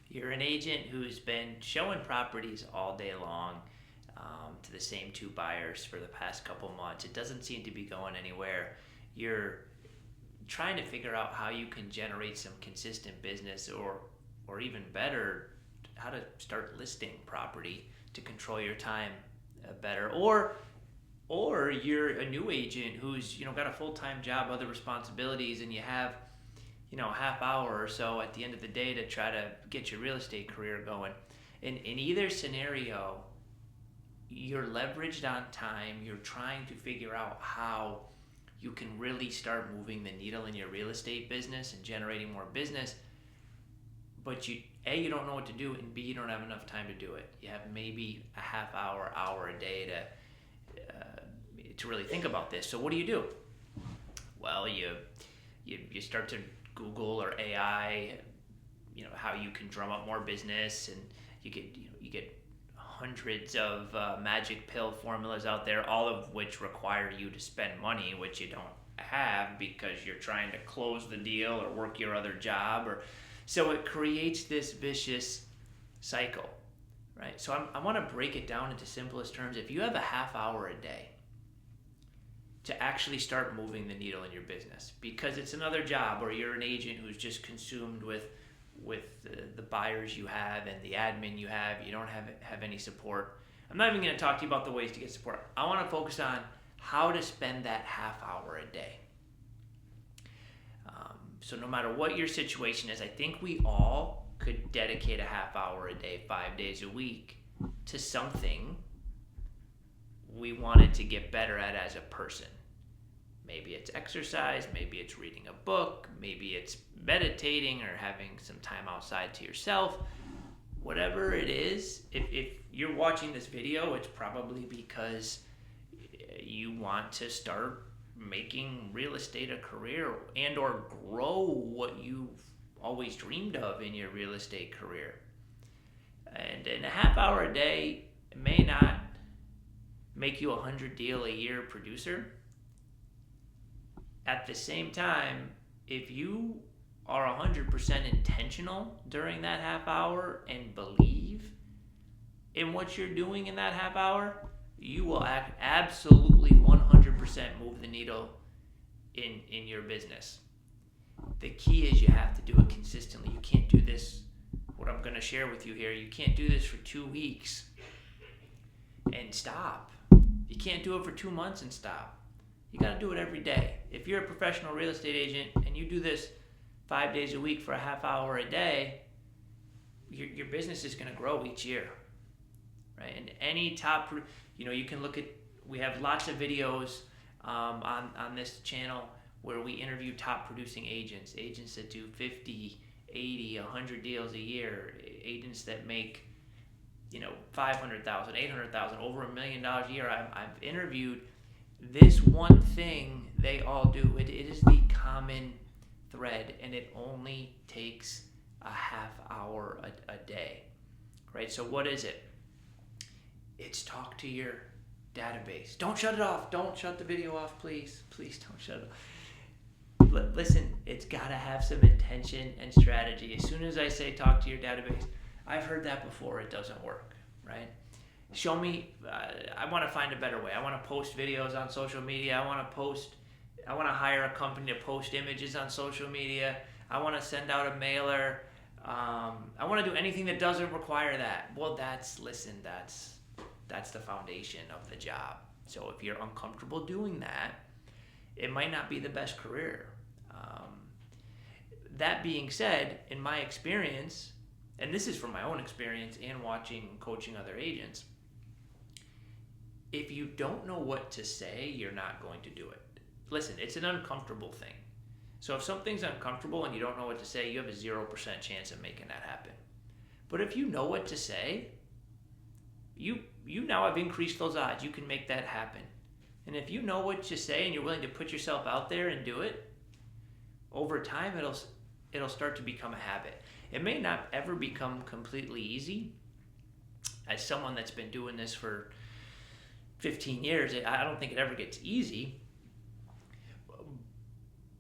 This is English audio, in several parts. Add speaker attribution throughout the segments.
Speaker 1: You're an agent who's been showing properties all day long to the same two buyers for the past couple months. It doesn't seem to be going anywhere. You're trying to figure out how you can generate some consistent business, or even better, how to start listing property to control your time better. Or you're a new agent who's got a full-time job, other responsibilities, and you have a half hour or so at the end of the day to try to get your real estate career going. In either scenario, you're leveraged on time. You're trying to figure out how you can really start moving the needle in your real estate business and generating more business. But you don't know what to do, and B, you don't have enough time to do it. You have maybe a half hour, hour a day to really think about this. So what do? Well, you start to Google or AI, how you can drum up more business, and you get hundreds of magic pill formulas out there, all of which require you to spend money, which you don't have because you're trying to close the deal or work your other job, or so it creates this vicious cycle, right? So I want to break it down into simplest terms. If you have a half hour a day to actually start moving the needle in your business, because it's another job, or you're an agent who's just consumed with the buyers you have and the admin you have, you don't have any support. I'm not even going to talk to you about the ways to get support. I want to focus on how to spend that half hour a day. So no matter what your situation is, I think we all could dedicate a half hour a day, 5 days a week, to something we wanted to get better at as a person. Maybe it's exercise, maybe it's reading a book, maybe it's meditating or having some time outside to yourself. Whatever it is, if you're watching this video, it's probably because you want to start making real estate a career and or grow what you've always dreamed of in your real estate career. And in a half hour a day, it may not make you a 100 deal a year producer. At the same time, if you are 100% intentional during that half hour and believe in what you're doing in that half hour, you will absolutely 100% move the needle in your business. The key is you have to do it consistently. You can't do this, what I'm going to share with you here, you can't do this for 2 weeks and stop. You can't do it for 2 months and stop. You got to do it every day. If you're a professional real estate agent and you do this 5 days a week for a half hour a day, your business is going to grow each year, right? And any top, you can look at, we have lots of videos on this channel where we interview top producing agents that do 50, 80, 100 deals a year, agents that make, 500,000, 800,000, over $1 million a year. I've interviewed. This one thing they all do, it is the common thread, and it only takes a half hour a day, right? So what is it? It's talk to your database. Don't shut it off. Don't shut the video off, please. Please don't shut it off. Listen, it's got to have some intention and strategy. As soon as I say talk to your database, I've heard that before. It doesn't work, right? Show me, I want to find a better way. I want to post videos on social media. I want to hire a company to post images on social media. I want to send out a mailer. I want to do anything that doesn't require that. Well, that's the foundation of the job. So if you're uncomfortable doing that, it might not be the best career. That being said, in my experience, and this is from my own experience and watching and coaching other agents, if you don't know what to say, you're not going to do it. Listen, it's an uncomfortable thing. So if something's uncomfortable and you don't know what to say, you have a 0% chance of making that happen. But if you know what to say, you now have increased those odds. You can make that happen. And if you know what to say and you're willing to put yourself out there and do it, over time it'll start to become a habit. It may not ever become completely easy. As someone that's been doing this for 15 years, I don't think it ever gets easy,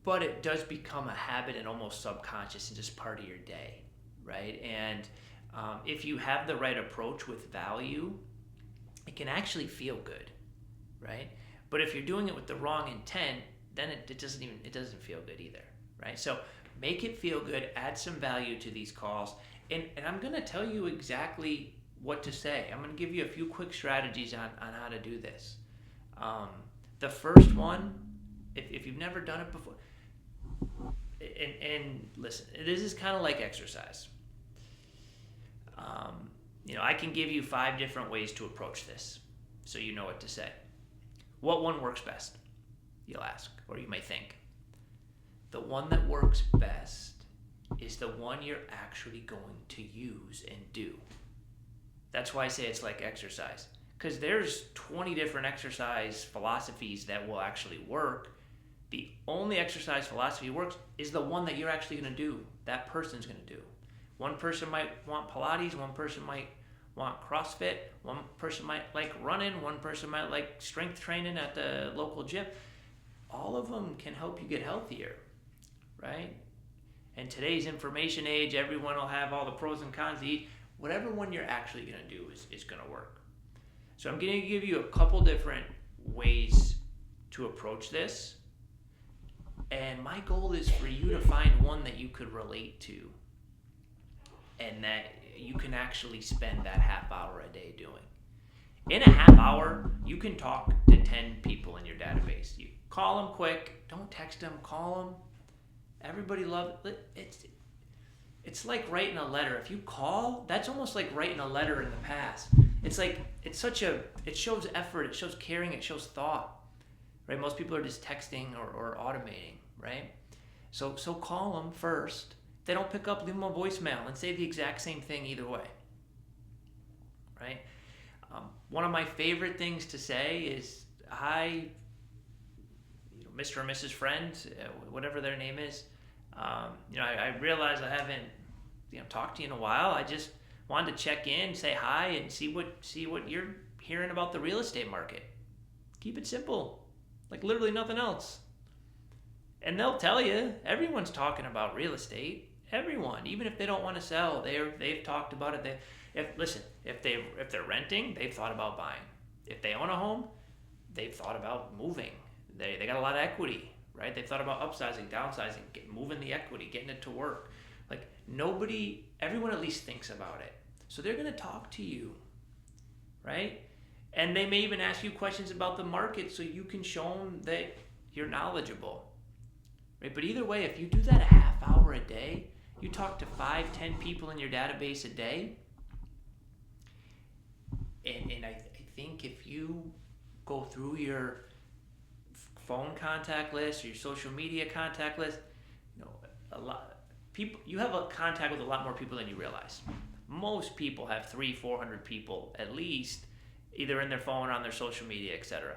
Speaker 1: but it does become a habit and almost subconscious and just part of your day, right? And if you have the right approach with value, it can actually feel good, right? But if you're doing it with the wrong intent, then it doesn't feel good either, right? So make it feel good, add some value to these calls, and I'm gonna tell you exactly what to say. I'm gonna give you a few quick strategies on how to do this. The first one, if you've never done it before, and listen, this is kind of like exercise. I can give you 5 different ways to approach this, so you know what to say. What one works best? You'll ask, or you may think. The one that works best is the one you're actually going to use and do. That's why I say it's like exercise, because there's 20 different exercise philosophies that will actually work. The only exercise philosophy works is the one that you're actually going to do, that person's going to do. One person might want Pilates, one person might want CrossFit, one person might like running, one person might like strength training at the local gym. All of them can help you get healthier, right? In today's information age, everyone will have all the pros and cons to eat. Whatever one you're actually going to do is going to work. So I'm going to give you a couple different ways to approach this. And my goal is for you to find one that you could relate to and that you can actually spend that half hour a day doing. In a half hour, you can talk to 10 people in your database. You call them quick, don't text them, call them. Everybody loves it. It's like writing a letter. If you call, that's almost like writing a letter in the past. It's like, it shows effort, it shows caring, it shows thought, right? Most people are just texting or automating, right? So call them first. If they don't pick up, leave them a voicemail and say the exact same thing either way, right? One of my favorite things to say is, hi, Mr. or Mrs. Friend, whatever their name is. I realize I haven't talked to you in a while. I just wanted to check in, say hi, and see what you're hearing about the real estate market. Keep it simple, like literally nothing else. And they'll tell you, everyone's talking about real estate. Everyone, even if they don't want to sell, they've talked about it. If they're renting, they've thought about buying. If they own a home, they've thought about moving. They got a lot of equity, right? They've thought about upsizing, downsizing, moving the equity, getting it to work. Like everyone at least thinks about it. So they're going to talk to you, right? And they may even ask you questions about the market so you can show them that you're knowledgeable, right? But either way, if you do that a half hour a day, you talk to 5-10 people in your database a day, and I think if you go through your phone contact list or your social media contact list, a lot people, you have a contact with a lot more people than you realize. Most people have 300-400 people at least, either in their phone or on their social media, etc.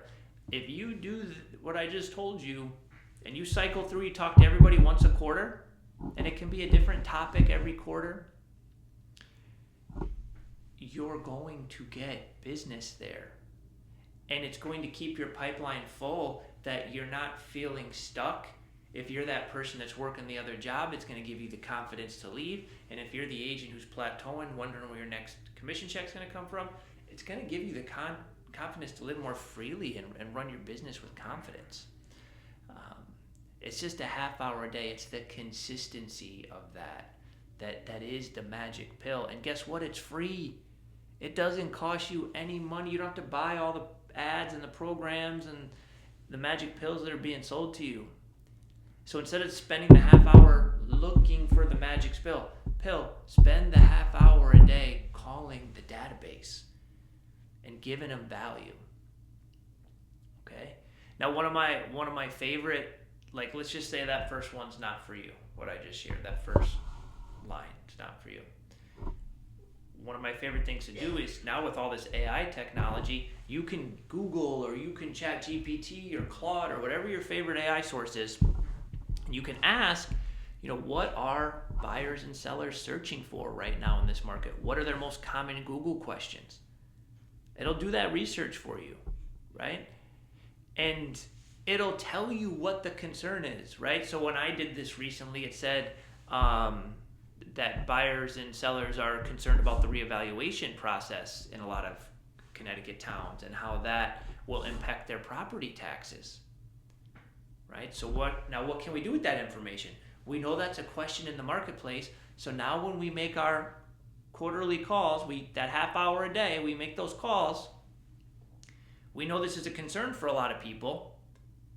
Speaker 1: If you do what I just told you, and you cycle through, you talk to everybody once a quarter, and it can be a different topic every quarter, you're going to get business there. And it's going to keep your pipeline full, that you're not feeling stuck. If you're that person that's working the other job, it's going to give you the confidence to leave. And if you're the agent who's plateauing, wondering where your next commission check's going to come from, it's going to give you the confidence to live more freely and run your business with confidence. It's just a half hour a day. It's the consistency of that is the magic pill. And guess what? It's free. It doesn't cost you any money. You don't have to buy all the ads and the programs and the magic pills that are being sold to you. So instead of spending the half hour looking for the magic pill, spend the half hour a day calling the database and giving them value. Okay? Now one of my favorite, like, let's just say that first one's not for you, what I just shared, that first line, it's not for you. One of my favorite things to do is, now with all this AI technology, you can Google or you can chat GPT or Claude or whatever your favorite AI source is. You can ask, what are buyers and sellers searching for right now in this market? What are their most common Google questions? It'll do that research for you, right? And it'll tell you what the concern is, right? So when I did this recently, it said, that buyers and sellers are concerned about the reevaluation process in a lot of Connecticut towns and how that will impact their property taxes. Right? So what can we do with that information? We know that's a question in the marketplace. So now when we make our quarterly calls, that half hour a day, we make those calls. We know this is a concern for a lot of people.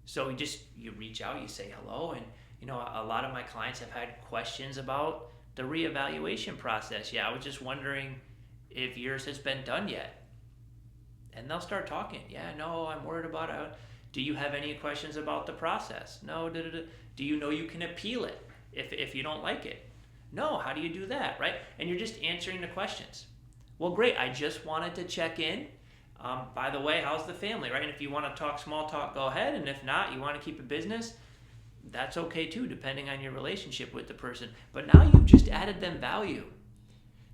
Speaker 1: So you reach out, you say hello, and a lot of my clients have had questions about the reevaluation process. Yeah, I was just wondering if yours has been done yet. And they'll start talking. Yeah, no, I'm worried about it. Do you have any questions about the process? No. Do you know you can appeal it if you don't like it? No. How do you do that, right? And you're just answering the questions. Well, great. I just wanted to check in. By the way, how's the family, right? And if you want to talk small talk, go ahead. And if not, you want to keep a business, that's okay too, depending on your relationship with the person. But now you've just added them value.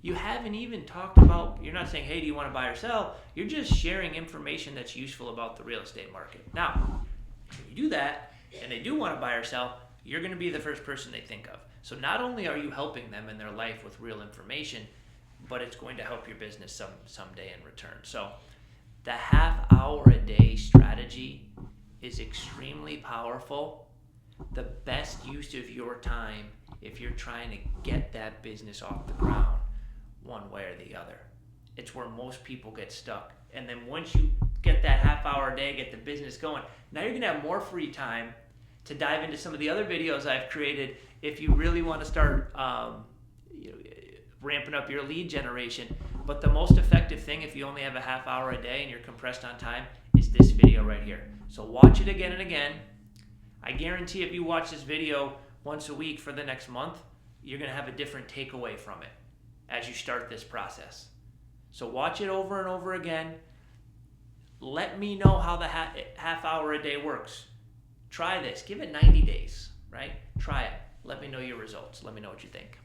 Speaker 1: You haven't even talked about, you're not saying, hey, do you want to buy or sell? You're just sharing information that's useful about the real estate market. Now, when you do that, and they do want to buy or sell, you're going to be the first person they think of. So not only are you helping them in their life with real information, but it's going to help your business someday in return. So the half hour a day strategy is extremely powerful. The best use of your time if you're trying to get that business off the ground, one way or the other. It's where most people get stuck. And then once you get that half hour a day, get the business going, now you're going to have more free time to dive into some of the other videos I've created if you really want to start ramping up your lead generation. But the most effective thing, if you only have a half hour a day and you're compressed on time, is this video right here. So watch it again and again. I guarantee if you watch this video once a week for the next month, you're going to have a different takeaway from it as you start this process. So watch it over and over again. Let me know how the half hour a day works. Try this. Give it 90 days, right? Try it. Let me know your results. Let me know what you think.